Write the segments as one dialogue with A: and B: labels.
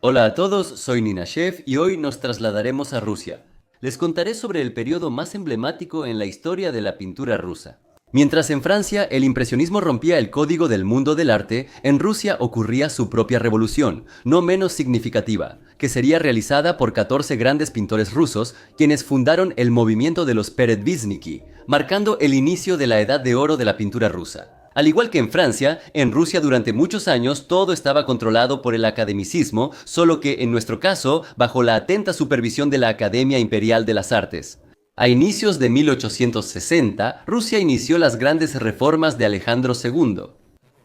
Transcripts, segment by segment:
A: Hola a todos, soy Nina Chef y hoy nos trasladaremos a Rusia. Les contaré sobre el periodo más emblemático en la historia de la pintura rusa. Mientras en Francia el impresionismo rompía el código del mundo del arte, en Rusia ocurría su propia revolución, no menos significativa, que sería realizada por 14 grandes pintores rusos, quienes fundaron el movimiento de los Peredvishniki, marcando el inicio de la edad de oro de la pintura rusa. Al igual que en Francia, en Rusia durante muchos años todo estaba controlado por el academicismo, solo que en nuestro caso, bajo la atenta supervisión de la Academia Imperial de las Artes. A inicios de 1860, Rusia inició las grandes reformas de Alejandro II.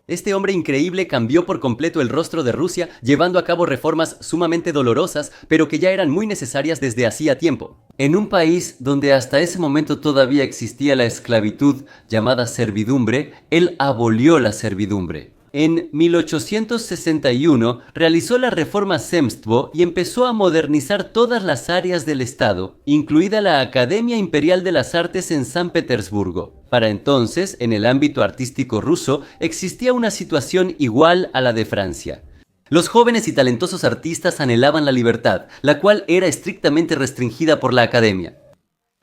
A: Este hombre increíble cambió por completo el rostro de Rusia, llevando a cabo reformas sumamente dolorosas, pero que ya eran muy necesarias desde hacía tiempo. En un país donde hasta ese momento todavía existía la esclavitud llamada servidumbre, él abolió la servidumbre. En 1861 realizó la reforma Zemstvo y empezó a modernizar todas las áreas del Estado, incluida la Academia Imperial de las Artes en San Petersburgo. Para entonces, en el ámbito artístico ruso, existía una situación igual a la de Francia. Los jóvenes y talentosos artistas anhelaban la libertad, la cual era estrictamente restringida por la Academia.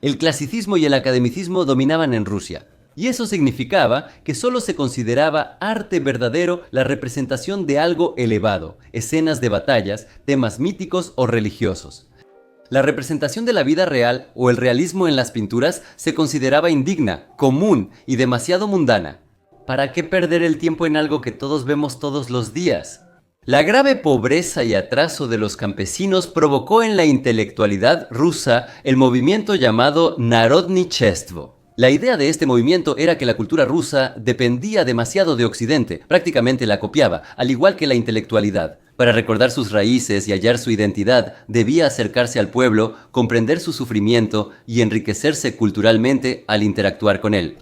A: El clasicismo y el academicismo dominaban en Rusia. Y eso significaba que solo se consideraba arte verdadero la representación de algo elevado, escenas de batallas, temas míticos o religiosos. La representación de la vida real o el realismo en las pinturas se consideraba indigna, común y demasiado mundana. ¿Para qué perder el tiempo en algo que todos vemos todos los días? La grave pobreza y atraso de los campesinos provocó en la intelectualidad rusa el movimiento llamado Narodnichestvo. La idea de este movimiento era que la cultura rusa dependía demasiado de Occidente, prácticamente la copiaba, al igual que la intelectualidad. Para recordar sus raíces y hallar su identidad, debía acercarse al pueblo, comprender su sufrimiento y enriquecerse culturalmente al interactuar con él.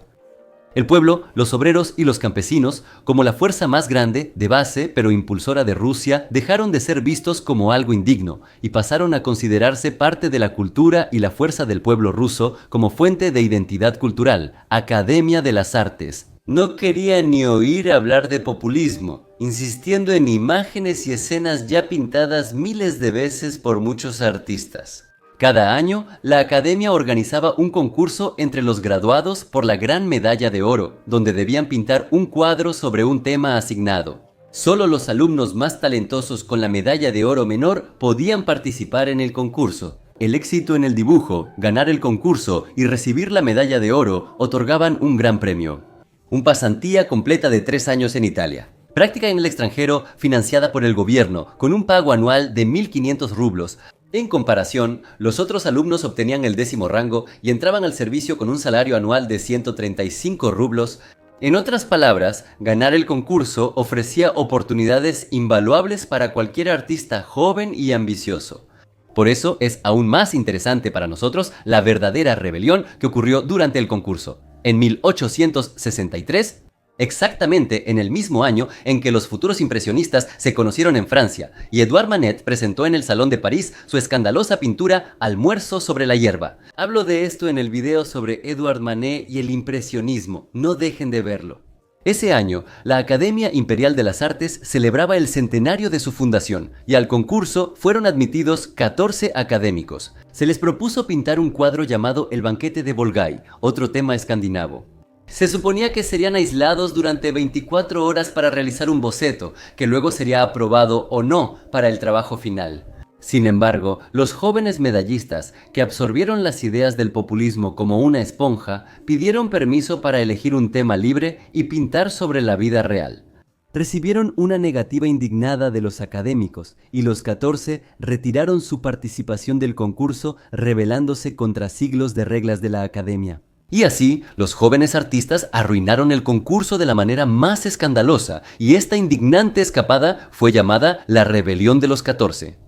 A: El pueblo, los obreros y los campesinos, como la fuerza más grande, de base, pero impulsora de Rusia, dejaron de ser vistos como algo indigno y pasaron a considerarse parte de la cultura y la fuerza del pueblo ruso como fuente de identidad cultural, Academia de las Artes. No quería ni oír hablar de populismo, insistiendo en imágenes y escenas ya pintadas miles de veces por muchos artistas. Cada año, la Academia organizaba un concurso entre los graduados por la Gran Medalla de Oro, donde debían pintar un cuadro sobre un tema asignado. Solo los alumnos más talentosos con la Medalla de Oro menor podían participar en el concurso. El éxito en el dibujo, ganar el concurso y recibir la Medalla de Oro otorgaban un gran premio. Una pasantía completa de 3 años en Italia. Práctica en el extranjero financiada por el gobierno, con un pago anual de 1.500 rublos. En comparación, los otros alumnos obtenían el 10º rango y entraban al servicio con un salario anual de 135 rublos. En otras palabras, ganar el concurso ofrecía oportunidades invaluables para cualquier artista joven y ambicioso. Por eso es aún más interesante para nosotros la verdadera rebelión que ocurrió durante el concurso. En 1863, exactamente en el mismo año en que los futuros impresionistas se conocieron en Francia, y Edouard Manet presentó en el Salón de París su escandalosa pintura Almuerzo sobre la hierba. Hablo de esto en el video sobre Edouard Manet y el impresionismo, no dejen de verlo. Ese año, la Academia Imperial de las Artes celebraba el centenario de su fundación, y al concurso fueron admitidos 14 académicos. Se les propuso pintar un cuadro llamado El banquete de Volgái, otro tema escandinavo. Se suponía que serían aislados durante 24 horas para realizar un boceto, que luego sería aprobado o no para el trabajo final. Sin embargo, los jóvenes medallistas, que absorbieron las ideas del populismo como una esponja, pidieron permiso para elegir un tema libre y pintar sobre la vida real. Recibieron una negativa indignada de los académicos y los 14 retiraron su participación del concurso, rebelándose contra siglos de reglas de la Academia. Y así, los jóvenes artistas arruinaron el concurso de la manera más escandalosa, y esta indignante escapada fue llamada la Rebelión de los 14.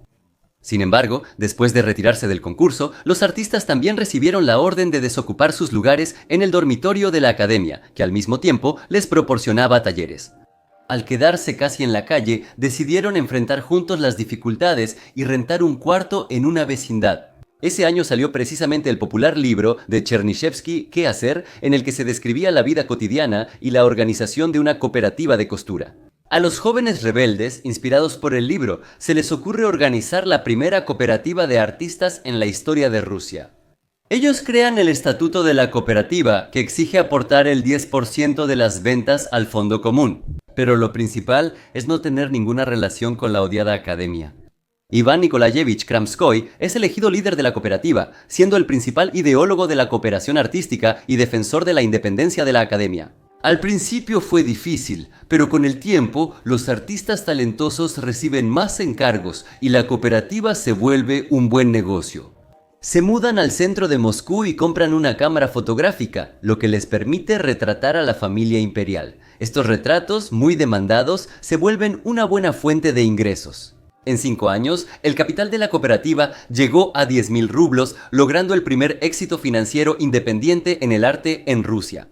A: Sin embargo, después de retirarse del concurso, los artistas también recibieron la orden de desocupar sus lugares en el dormitorio de la Academia, que al mismo tiempo les proporcionaba talleres. Al quedarse casi en la calle, decidieron enfrentar juntos las dificultades y rentar un cuarto en una vecindad. Ese año salió precisamente el popular libro de Chernyshevsky, ¿Qué hacer?, en el que se describía la vida cotidiana y la organización de una cooperativa de costura. A los jóvenes rebeldes, inspirados por el libro, se les ocurre organizar la primera cooperativa de artistas en la historia de Rusia. Ellos crean el estatuto de la cooperativa, que exige aportar el 10% de las ventas al fondo común. Pero lo principal es no tener ninguna relación con la odiada academia. Iván Nikolayevich Kramskoy es elegido líder de la cooperativa, siendo el principal ideólogo de la cooperación artística y defensor de la independencia de la academia. Al principio fue difícil, pero con el tiempo los artistas talentosos reciben más encargos y la cooperativa se vuelve un buen negocio. Se mudan al centro de Moscú y compran una cámara fotográfica, lo que les permite retratar a la familia imperial. Estos retratos, muy demandados, se vuelven una buena fuente de ingresos. En 5 años, el capital de la cooperativa llegó a 10.000 rublos, logrando el primer éxito financiero independiente en el arte en Rusia.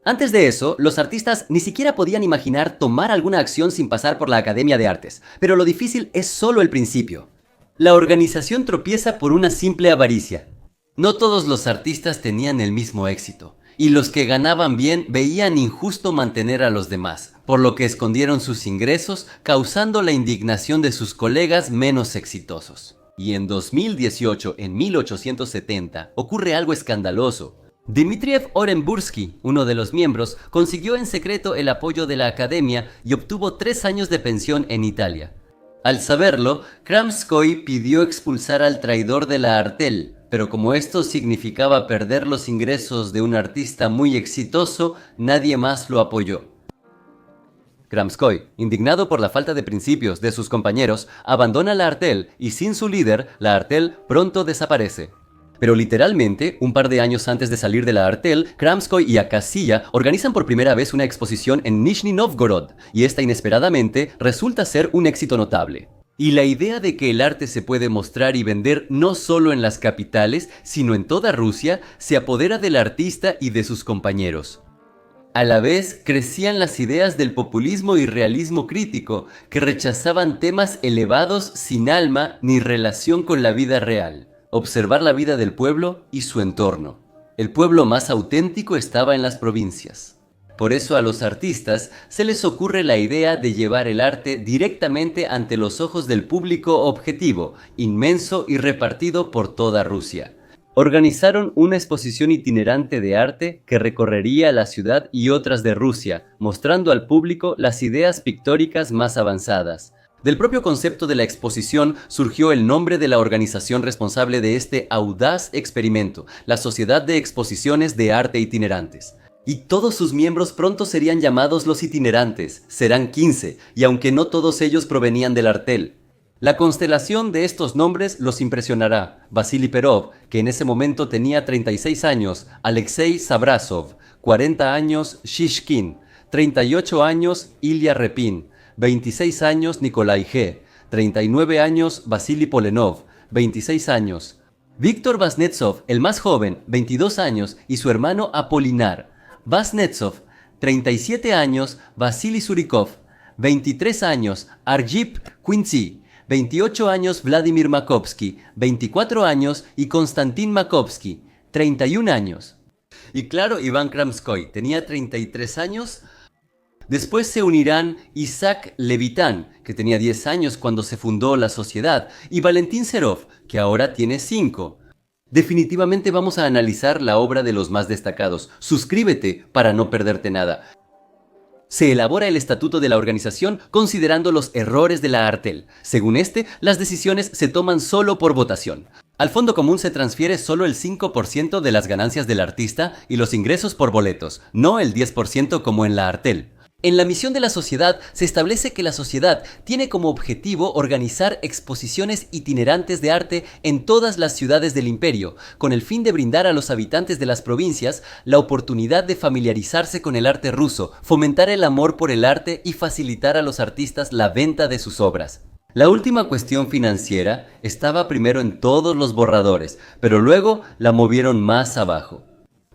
A: Antes de eso, los artistas ni siquiera podían imaginar tomar alguna acción sin pasar por la Academia de Artes, pero lo difícil es solo el principio. La organización tropieza por una simple avaricia. No todos los artistas tenían el mismo éxito, y los que ganaban bien veían injusto mantener a los demás, por lo que escondieron sus ingresos, causando la indignación de sus colegas menos exitosos. Y en 2018, en 1870, ocurre algo escandaloso. Dmitriev Orenbursky, uno de los miembros, consiguió en secreto el apoyo de la academia y obtuvo 3 años de pensión en Italia. Al saberlo, Kramskoy pidió expulsar al traidor de la Artel, pero como esto significaba perder los ingresos de un artista muy exitoso, nadie más lo apoyó. Kramskoy, indignado por la falta de principios de sus compañeros, abandona la Artel y sin su líder, la Artel pronto desaparece. Pero literalmente, un par de años antes de salir de la Artel, Kramskoy y Akasiya organizan por primera vez una exposición en Nizhny Novgorod, y esta inesperadamente resulta ser un éxito notable. Y la idea de que el arte se puede mostrar y vender no solo en las capitales, sino en toda Rusia, se apodera del artista y de sus compañeros. A la vez, crecían las ideas del populismo y realismo crítico, que rechazaban temas elevados sin alma ni relación con la vida real. Observar la vida del pueblo y su entorno. El pueblo más auténtico estaba en las provincias. Por eso a los artistas se les ocurre la idea de llevar el arte directamente ante los ojos del público objetivo, inmenso y repartido por toda Rusia. Organizaron una exposición itinerante de arte que recorrería la ciudad y otras de Rusia, mostrando al público las ideas pictóricas más avanzadas. Del propio concepto de la exposición surgió el nombre de la organización responsable de este audaz experimento, la Sociedad de Exposiciones de Arte Itinerantes. Y todos sus miembros pronto serían llamados los itinerantes, serán 15, y aunque no todos ellos provenían del Artel. La constelación de estos nombres los impresionará. Vasily Perov, que en ese momento tenía 36 años, Alexei Sabrasov, 40 años, Shishkin, 38 años, Ilya Repin, 26 años Nikolai G., 39 años Vasily Polenov, 26 años. Víctor Vasnetsov, el más joven, 22 años, y su hermano Apolinar. Vasnetsov, 37 años, Vasily Surikov, 23 años, Arjip Quincy, 28 años Vladimir Makovsky, 24 años y Konstantin Makovsky, 31 años. Y claro, Iván Kramskoy tenía 33 años. Después se unirán Isaac Levitan, que tenía 10 años cuando se fundó la sociedad, y Valentín Serov, que ahora tiene 5. Definitivamente vamos a analizar la obra de los más destacados. Suscríbete para no perderte nada. Se elabora el estatuto de la organización considerando los errores de la Artel. Según este, las decisiones se toman solo por votación. Al fondo común se transfiere solo el 5% de las ganancias del artista y los ingresos por boletos, no el 10% como en la Artel. En la misión de la sociedad se establece que la sociedad tiene como objetivo organizar exposiciones itinerantes de arte en todas las ciudades del imperio, con el fin de brindar a los habitantes de las provincias la oportunidad de familiarizarse con el arte ruso, fomentar el amor por el arte y facilitar a los artistas la venta de sus obras. La última cuestión financiera estaba primero en todos los borradores, pero luego la movieron más abajo.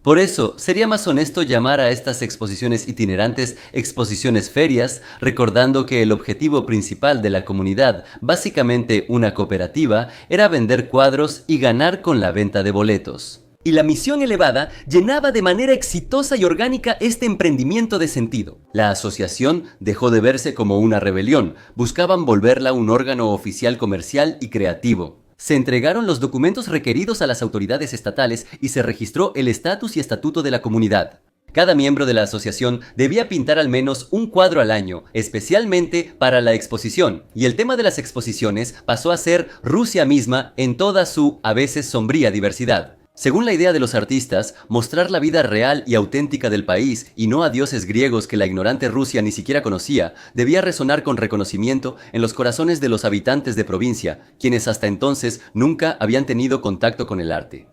A: Por eso, sería más honesto llamar a estas exposiciones itinerantes exposiciones ferias, recordando que el objetivo principal de la comunidad, básicamente una cooperativa, era vender cuadros y ganar con la venta de boletos. y la misión elevada llenaba de manera exitosa y orgánica este emprendimiento de sentido. La asociación dejó de verse como una rebelión, buscaban volverla un órgano oficial comercial y creativo. Se entregaron los documentos requeridos a las autoridades estatales y se registró el estatus y estatuto de la comunidad. Cada miembro de la asociación debía pintar al menos un cuadro al año, especialmente para la exposición, y el tema de las exposiciones pasó a ser Rusia misma en toda su, a veces, sombría diversidad. Según la idea de los artistas, mostrar la vida real y auténtica del país, y no a dioses griegos que la ignorante Rusia ni siquiera conocía, debía resonar con reconocimiento en los corazones de los habitantes de provincia, quienes hasta entonces nunca habían tenido contacto con el arte.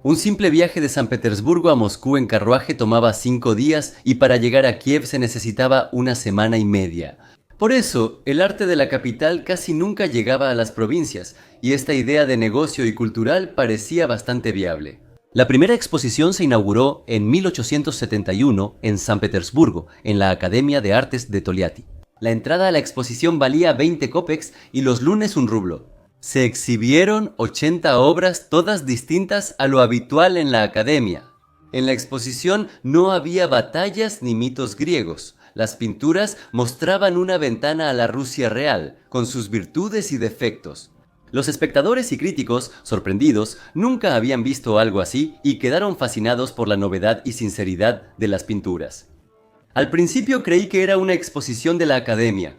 A: Un simple viaje de San Petersburgo a Moscú en carruaje tomaba 5 días y para llegar a Kiev se necesitaba 1 semana y media. Por eso, el arte de la capital casi nunca llegaba a las provincias, y esta idea de negocio y cultural parecía bastante viable. La primera exposición se inauguró en 1871 en San Petersburgo, en la Academia de Artes de Toliati. La entrada a la exposición valía 20 kopecks y los lunes un rublo. Se exhibieron 80 obras, todas distintas a lo habitual en la academia. En la exposición no había batallas ni mitos griegos. Las pinturas mostraban una ventana a la Rusia real, con sus virtudes y defectos. Los espectadores y críticos, sorprendidos, nunca habían visto algo así y quedaron fascinados por la novedad y sinceridad de las pinturas. Al principio creí que era una exposición de la academia.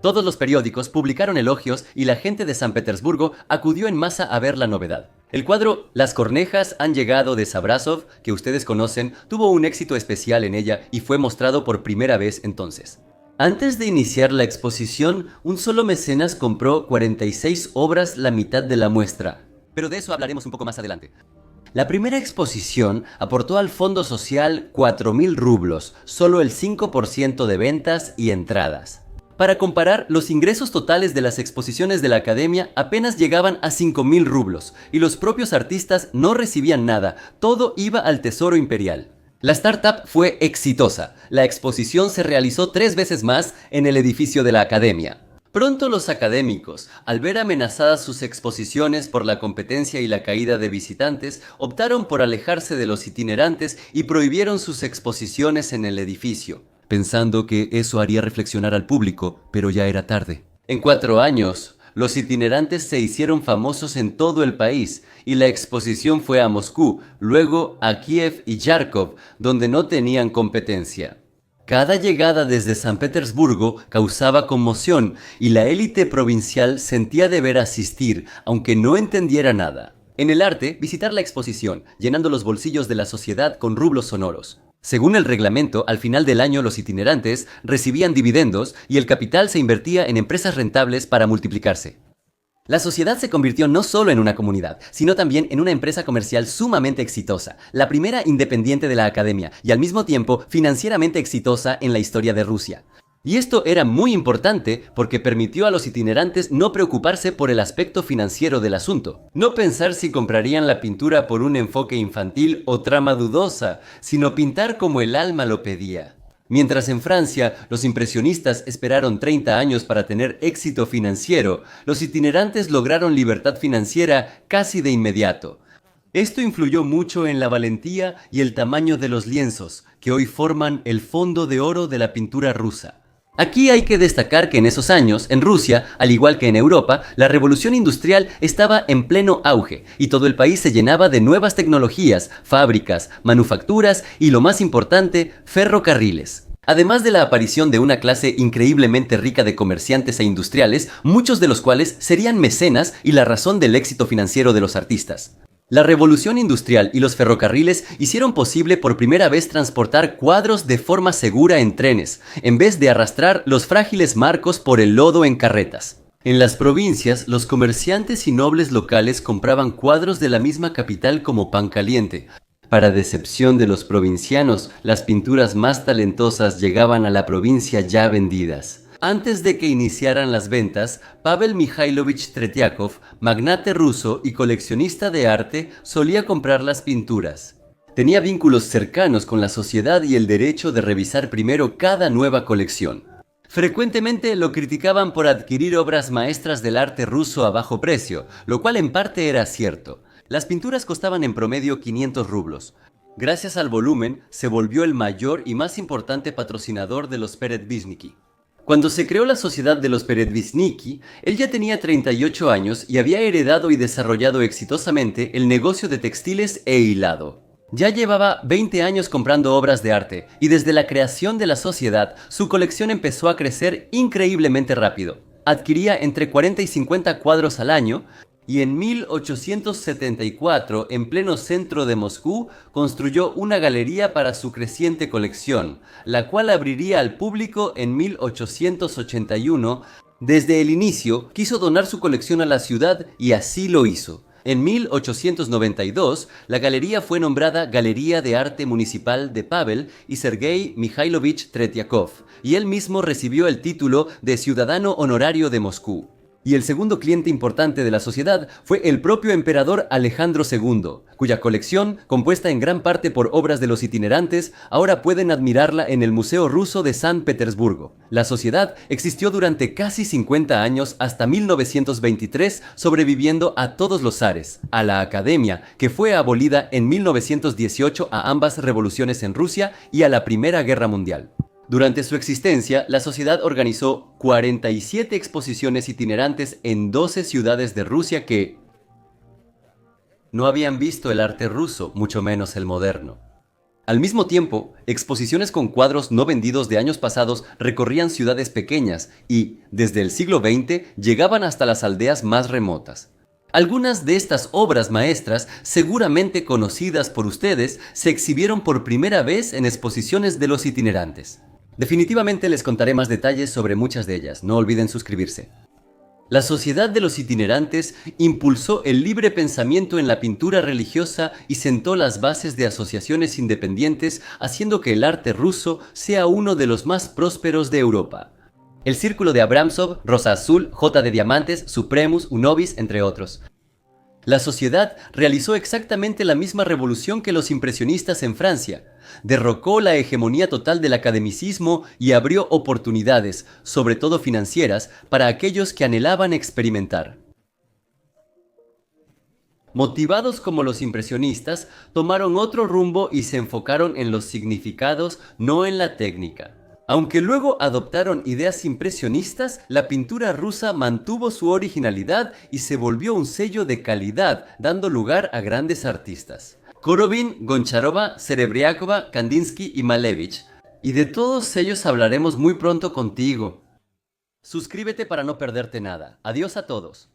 A: Todos los periódicos publicaron elogios y la gente de San Petersburgo acudió en masa a ver la novedad. El cuadro Las cornejas han llegado de Sabrasov, que ustedes conocen, tuvo un éxito especial en ella y fue mostrado por primera vez entonces. Antes de iniciar la exposición, un solo mecenas compró 46 obras, la mitad de la muestra. Pero de eso hablaremos un poco más adelante. La primera exposición aportó al fondo social 4.000 rublos, solo el 5% de ventas y entradas. Para comparar, los ingresos totales de las exposiciones de la academia apenas llegaban a 5.000 rublos, y los propios artistas no recibían nada, todo iba al tesoro imperial. La startup fue exitosa, la exposición se realizó 3 veces más en el edificio de la academia. Pronto los académicos, al ver amenazadas sus exposiciones por la competencia y la caída de visitantes, optaron por alejarse de los itinerantes y prohibieron sus exposiciones en el edificio, pensando que eso haría reflexionar al público, pero ya era tarde. En 4 años, los itinerantes se hicieron famosos en todo el país y la exposición fue a Moscú, luego a Kiev y Kharkov, donde no tenían competencia. Cada llegada desde San Petersburgo causaba conmoción y la élite provincial sentía deber asistir, aunque no entendiera nada. En el arte, visitar la exposición, llenando los bolsillos de la sociedad con rublos sonoros. Según el reglamento, al final del año los itinerantes recibían dividendos y el capital se invertía en empresas rentables para multiplicarse. La sociedad se convirtió no solo en una comunidad, sino también en una empresa comercial sumamente exitosa, la primera independiente de la academia y al mismo tiempo financieramente exitosa en la historia de Rusia. Y esto era muy importante porque permitió a los itinerantes no preocuparse por el aspecto financiero del asunto, no pensar si comprarían la pintura por un enfoque infantil o trama dudosa, sino pintar como el alma lo pedía. Mientras en Francia los impresionistas esperaron 30 años para tener éxito financiero, los itinerantes lograron libertad financiera casi de inmediato. Esto influyó mucho en la valentía y el tamaño de los lienzos, que hoy forman el fondo de oro de la pintura rusa. Aquí hay que destacar que en esos años, en Rusia, al igual que en Europa, la revolución industrial estaba en pleno auge y todo el país se llenaba de nuevas tecnologías, fábricas, manufacturas y, lo más importante, ferrocarriles. Además de la aparición de una clase increíblemente rica de comerciantes e industriales, muchos de los cuales serían mecenas y la razón del éxito financiero de los artistas. La revolución industrial y los ferrocarriles hicieron posible por primera vez transportar cuadros de forma segura en trenes, en vez de arrastrar los frágiles marcos por el lodo en carretas. En las provincias, los comerciantes y nobles locales compraban cuadros de la misma capital como pan caliente. Para decepción de los provincianos, las pinturas más talentosas llegaban a la provincia ya vendidas. Antes de que iniciaran las ventas, Pavel Mikhailovich Tretiakov, magnate ruso y coleccionista de arte, solía comprar las pinturas. Tenía vínculos cercanos con la sociedad y el derecho de revisar primero cada nueva colección. Frecuentemente lo criticaban por adquirir obras maestras del arte ruso a bajo precio, lo cual en parte era cierto. Las pinturas costaban en promedio 500 rublos. Gracias al volumen, se volvió el mayor y más importante patrocinador de los Peredvishniki. Cuando se creó la Sociedad de los Peredvishniki, él ya tenía 38 años y había heredado y desarrollado exitosamente el negocio de textiles e hilado. Ya llevaba 20 años comprando obras de arte y desde la creación de la sociedad, su colección empezó a crecer increíblemente rápido. Adquiría entre 40 y 50 cuadros al año y en 1874, en pleno centro de Moscú, construyó una galería para su creciente colección, la cual abriría al público en 1881. Desde el inicio, quiso donar su colección a la ciudad y así lo hizo. En 1892, la galería fue nombrada Galería de Arte Municipal de Pavel y Sergei Mikhailovich Tretiakov, y él mismo recibió el título de Ciudadano Honorario de Moscú. Y el segundo cliente importante de la sociedad fue el propio emperador Alejandro II, cuya colección, compuesta en gran parte por obras de los itinerantes, ahora pueden admirarla en el Museo Ruso de San Petersburgo. La sociedad existió durante casi 50 años hasta 1923, sobreviviendo a todos los zares, a la academia, que fue abolida en 1918 a ambas revoluciones en Rusia y a la Primera Guerra Mundial. Durante su existencia, la sociedad organizó 47 exposiciones itinerantes en 12 ciudades de Rusia que no habían visto el arte ruso, mucho menos el moderno. Al mismo tiempo, exposiciones con cuadros no vendidos de años pasados recorrían ciudades pequeñas y, desde el siglo XX, llegaban hasta las aldeas más remotas. Algunas de estas obras maestras, seguramente conocidas por ustedes, se exhibieron por primera vez en exposiciones de los itinerantes. Definitivamente les contaré más detalles sobre muchas de ellas, no olviden suscribirse. La Sociedad de los Itinerantes impulsó el libre pensamiento en la pintura religiosa y sentó las bases de asociaciones independientes, haciendo que el arte ruso sea uno de los más prósperos de Europa. El Círculo de Abramsov, Rosa Azul, J de Diamantes, Supremus, Unobis, entre otros. La sociedad realizó exactamente la misma revolución que los impresionistas en Francia. Derrocó la hegemonía total del academicismo y abrió oportunidades, sobre todo financieras, para aquellos que anhelaban experimentar. Motivados como los impresionistas, tomaron otro rumbo y se enfocaron en los significados, no en la técnica. Aunque luego adoptaron ideas impresionistas, la pintura rusa mantuvo su originalidad y se volvió un sello de calidad, dando lugar a grandes artistas. Korovin, Goncharova, Serebriakova, Kandinsky y Malevich. Y de todos ellos hablaremos muy pronto contigo. Suscríbete para no perderte nada. Adiós a todos.